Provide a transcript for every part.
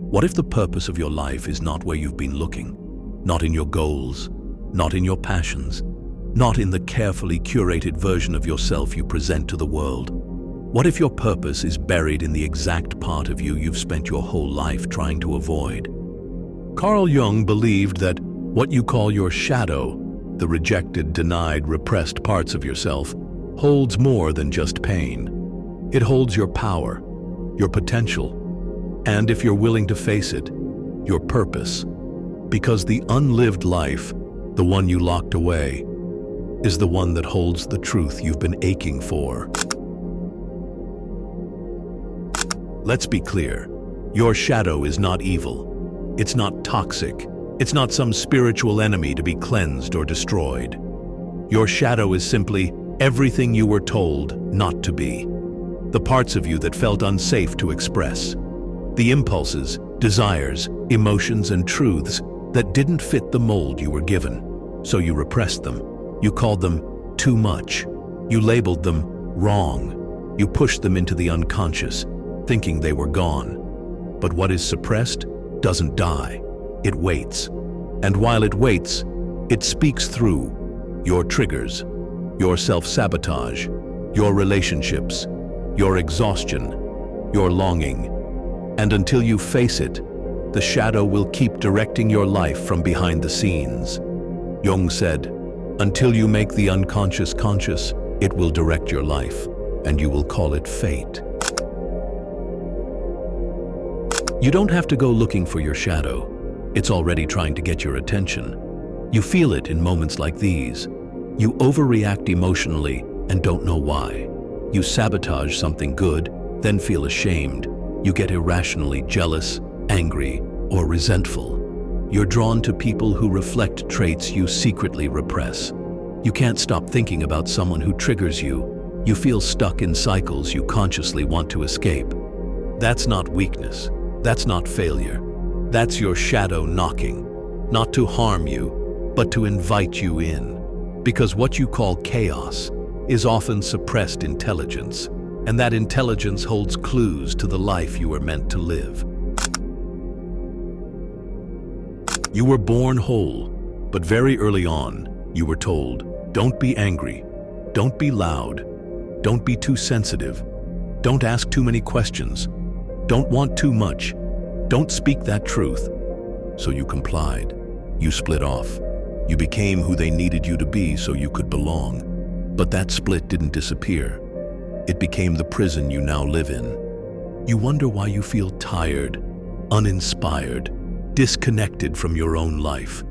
What if the purpose of your life is not where you've been looking? Not in your goals, not in your passions, not in the carefully curated version of yourself you present to the world? What if your purpose is buried in the exact part of you you've spent your whole life trying to avoid? Carl Jung believed that what you call your shadow, the rejected, denied, repressed parts of yourself, holds more than just pain. It holds your power, your potential, and if you're willing to face it, your purpose. Because the unlived life, the one you locked away, is the one that holds the truth you've been aching for. Let's be clear. Your shadow is not evil. It's not toxic. It's not some spiritual enemy to be cleansed or destroyed. Your shadow is simply everything you were told not to be. The parts of you that felt unsafe to express. The impulses, desires, emotions, and truths that didn't fit the mold you were given. So you repressed them. You called them too much. You labeled them wrong. You pushed them into the unconscious, thinking they were gone. But what is suppressed doesn't die. It waits. And while it waits, it speaks through your triggers, your self-sabotage, your relationships, your exhaustion, your longing. And until you face it, the shadow will keep directing your life from behind the scenes. Jung said, until you make the unconscious conscious, it will direct your life, and you will call it fate. You don't have to go looking for your shadow. It's already trying to get your attention. You feel it in moments like these. You overreact emotionally and don't know why. You sabotage something good, then feel ashamed. You get irrationally jealous, angry, or resentful. You're drawn to people who reflect traits you secretly repress. You can't stop thinking about someone who triggers you. You feel stuck in cycles you consciously want to escape. That's not weakness. That's not failure. That's your shadow knocking, not to harm you, but to invite you in. Because what you call chaos is often suppressed intelligence, and that intelligence holds clues to the life you were meant to live. You were born whole, but very early on, you were told, don't be angry, don't be loud, don't be too sensitive, don't ask too many questions, don't want too much, don't speak that truth. So you complied, you split off, you became who they needed you to be so you could belong. But that split didn't disappear. It became the prison you now live in. You wonder why you feel tired, uninspired, disconnected from your own life.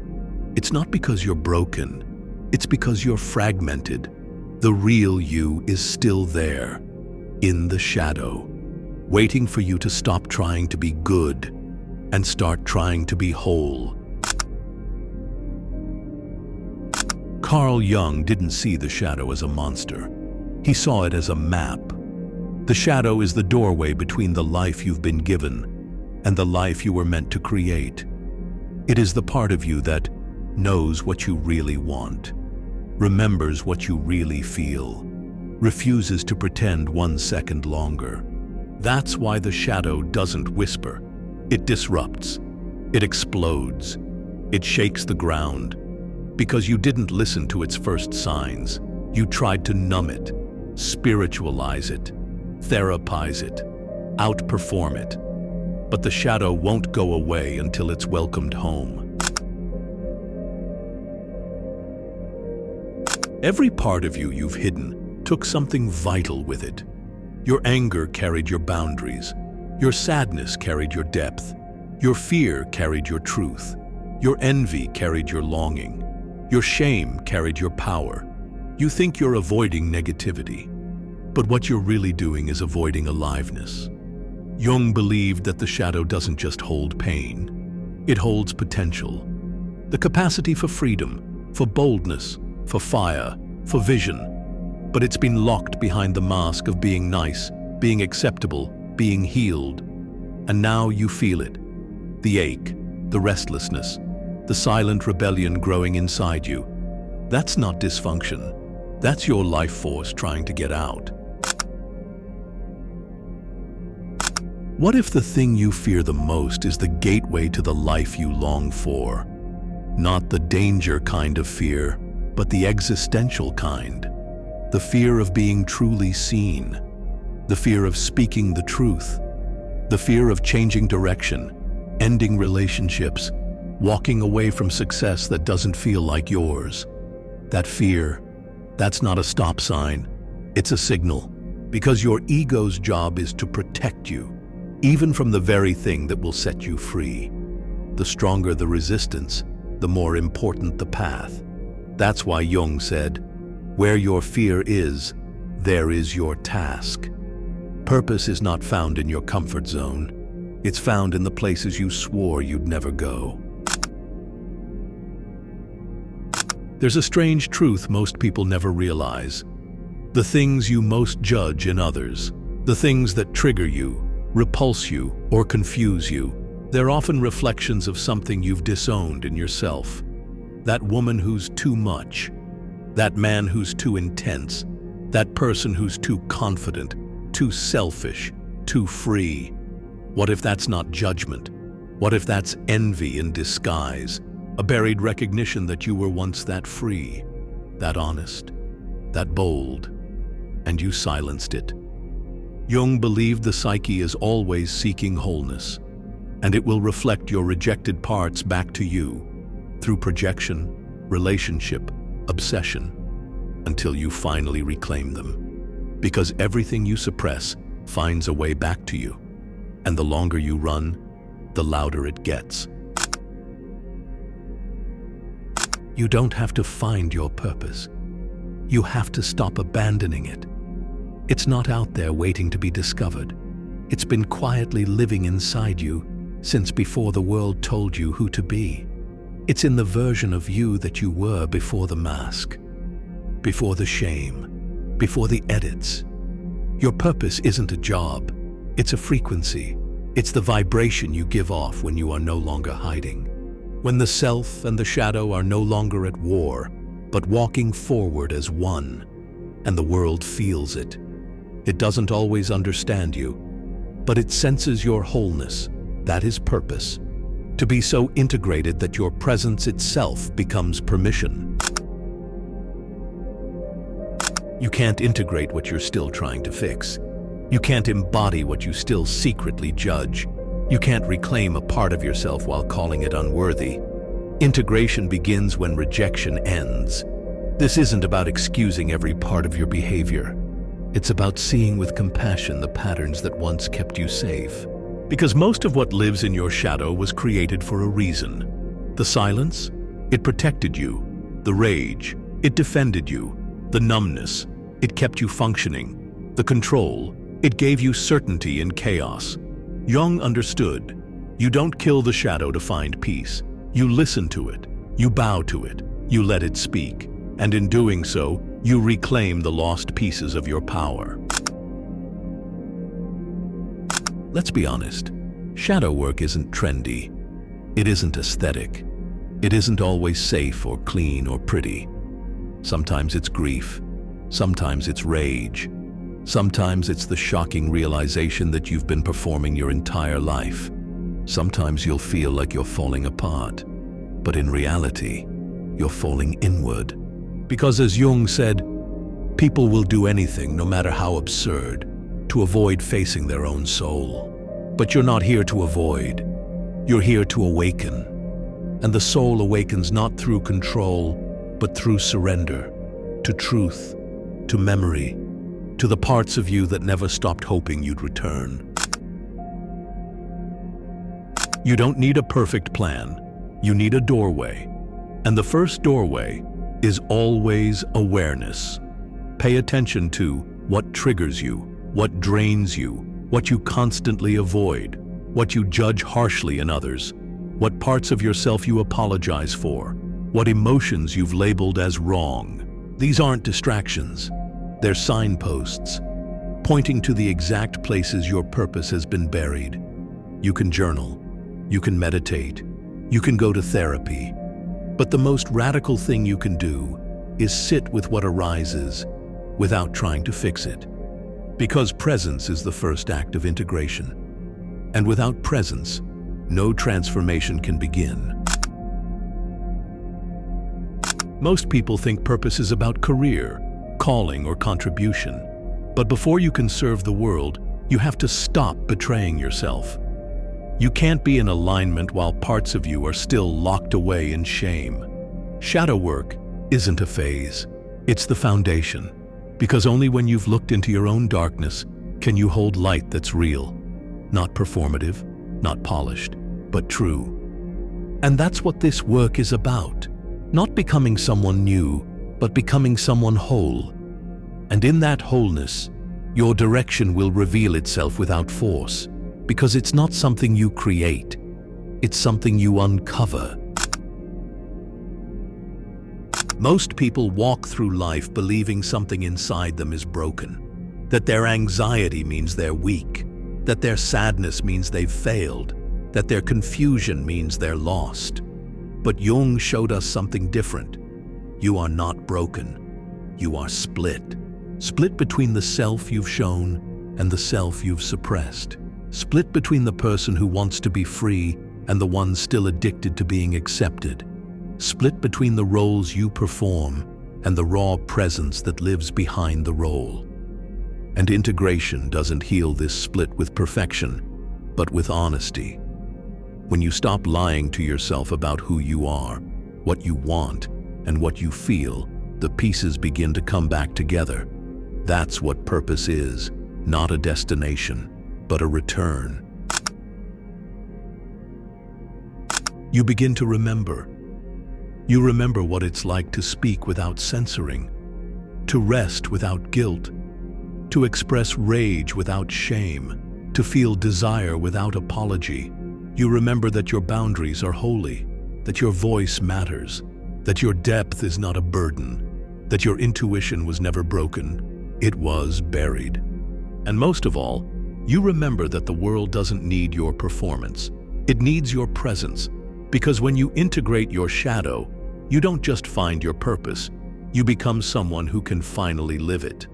It's not because you're broken. It's because you're fragmented. The real you is still there, in the shadow, waiting for you to stop trying to be good and start trying to be whole. Carl Jung didn't see the shadow as a monster. He saw it as a map. The shadow is the doorway between the life you've been given and the life you were meant to create. It is the part of you that knows what you really want, remembers what you really feel, refuses to pretend 1 second longer. That's why the shadow doesn't whisper. It disrupts. It explodes. It shakes the ground. Because you didn't listen to its first signs. You tried to numb it, spiritualize it, therapize it, outperform it. But the shadow won't go away until it's welcomed home. Every part of you you've hidden took something vital with it. Your anger carried your boundaries. Your sadness carried your depth. Your fear carried your truth. Your envy carried your longing. Your shame carried your power. You think you're avoiding negativity, but what you're really doing is avoiding aliveness. Jung believed that the shadow doesn't just hold pain. It holds potential. The capacity for freedom, for boldness, for fire, for vision. But it's been locked behind the mask of being nice, being acceptable, being healed. And now you feel it. The ache, the restlessness, the silent rebellion growing inside you. That's not dysfunction. That's your life force trying to get out. What if the thing you fear the most is the gateway to the life you long for? Not the danger kind of fear, but the existential kind. The fear of being truly seen. The fear of speaking the truth. The fear of changing direction, ending relationships, walking away from success that doesn't feel like yours. That fear, that's not a stop sign. It's a signal, because your ego's job is to protect you, even from the very thing that will set you free. The stronger the resistance, the more important the path. That's why Jung said, "Where your fear is, there is your task." Purpose is not found in your comfort zone. It's found in the places you swore you'd never go. There's a strange truth most people never realize. The things you most judge in others, the things that trigger you, repulse you, or confuse you, they're often reflections of something you've disowned in yourself. That woman who's too much, that man who's too intense, that person who's too confident, too selfish, too free. What if that's not judgment? What if that's envy in disguise? A buried recognition that you were once that free, that honest, that bold, and you silenced it. Jung believed the psyche is always seeking wholeness, and it will reflect your rejected parts back to you through projection, relationship, obsession, until you finally reclaim them. Because everything you suppress finds a way back to you, and the longer you run, the louder it gets. You don't have to find your purpose. You have to stop abandoning it. It's not out there waiting to be discovered. It's been quietly living inside you since before the world told you who to be. It's in the version of you that you were before the mask, before the shame, before the edits. Your purpose isn't a job. It's a frequency. It's the vibration you give off when you are no longer hiding. When the self and the shadow are no longer at war, but walking forward as one, and the world feels it. It doesn't always understand you, but it senses your wholeness. That is purpose. To be so integrated that your presence itself becomes permission. You can't integrate what you're still trying to fix. You can't embody what you still secretly judge. You can't reclaim a part of yourself while calling it unworthy. Integration begins when rejection ends. This isn't about excusing every part of your behavior. It's about seeing with compassion the patterns that once kept you safe. Because most of what lives in your shadow was created for a reason. The silence, it protected you. The rage, it defended you. The numbness, it kept you functioning. The control, it gave you certainty in chaos. Jung understood. You don't kill the shadow to find peace. You listen to it. You bow to it. You let it speak. And in doing so, you reclaim the lost pieces of your power. Let's be honest. Shadow work isn't trendy. It isn't aesthetic. It isn't always safe or clean or pretty. Sometimes it's grief. Sometimes it's rage. Sometimes it's the shocking realization that you've been performing your entire life. Sometimes you'll feel like you're falling apart, but in reality, you're falling inward. Because as Jung said, people will do anything, no matter how absurd, to avoid facing their own soul. But you're not here to avoid. You're here to awaken. And the soul awakens not through control, but through surrender, to truth, to memory, to the parts of you that never stopped hoping you'd return. You don't need a perfect plan. You need a doorway. And the first doorway is always awareness. Pay attention to what triggers you, what drains you, what you constantly avoid, what you judge harshly in others, what parts of yourself you apologize for, what emotions you've labeled as wrong. These aren't distractions. They're signposts, pointing to the exact places your purpose has been buried. You can journal, you can meditate, you can go to therapy, but the most radical thing you can do is sit with what arises without trying to fix it. Because presence is the first act of integration. And without presence, no transformation can begin. Most people think purpose is about career, calling, or contribution. But before you can serve the world, you have to stop betraying yourself. You can't be in alignment while parts of you are still locked away in shame. Shadow work isn't a phase, it's the foundation. Because only when you've looked into your own darkness can you hold light that's real. Not performative, not polished, but true. And that's what this work is about. Not becoming someone new, but becoming someone whole. And in that wholeness, your direction will reveal itself without force, because it's not something you create, it's something you uncover. Most people walk through life believing something inside them is broken, that their anxiety means they're weak, that their sadness means they've failed, that their confusion means they're lost. But Jung showed us something different. You are not broken. You are split. Split between the self you've shown and the self you've suppressed. Split between the person who wants to be free and the one still addicted to being accepted. Split between the roles you perform and the raw presence that lives behind the role. And integration doesn't heal this split with perfection, but with honesty. When you stop lying to yourself about who you are, what you want, and what you feel, the pieces begin to come back together. That's what purpose is, not a destination, but a return. You begin to remember. You remember what it's like to speak without censoring, to rest without guilt, to express rage without shame, to feel desire without apology. You remember that your boundaries are holy, that your voice matters, that your depth is not a burden, that your intuition was never broken, it was buried. And most of all, you remember that the world doesn't need your performance, it needs your presence, because when you integrate your shadow, you don't just find your purpose, you become someone who can finally live it.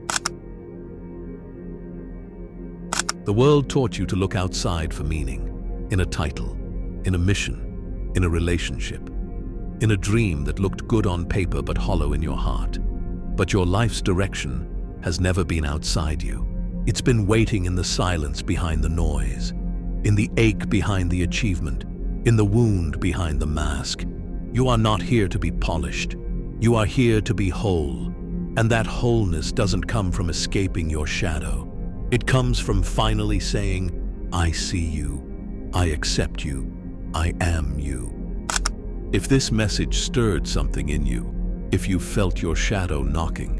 The world taught you to look outside for meaning, in a title, in a mission, in a relationship, in a dream that looked good on paper but hollow in your heart. But your life's direction has never been outside you. It's been waiting in the silence behind the noise, in the ache behind the achievement, in the wound behind the mask. You are not here to be polished. You are here to be whole. And that wholeness doesn't come from escaping your shadow. It comes from finally saying, I see you. I accept you. I am you. If this message stirred something in you, if you felt your shadow knocking,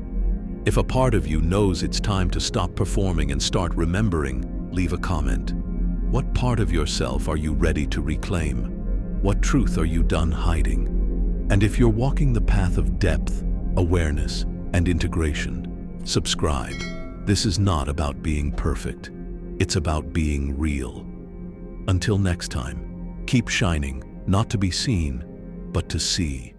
if a part of you knows it's time to stop performing and start remembering, leave a comment. What part of yourself are you ready to reclaim? What truth are you done hiding? And if you're walking the path of depth, awareness, and integration, subscribe. This is not about being perfect. It's about being real. Until next time, keep shining, not to be seen, but to see.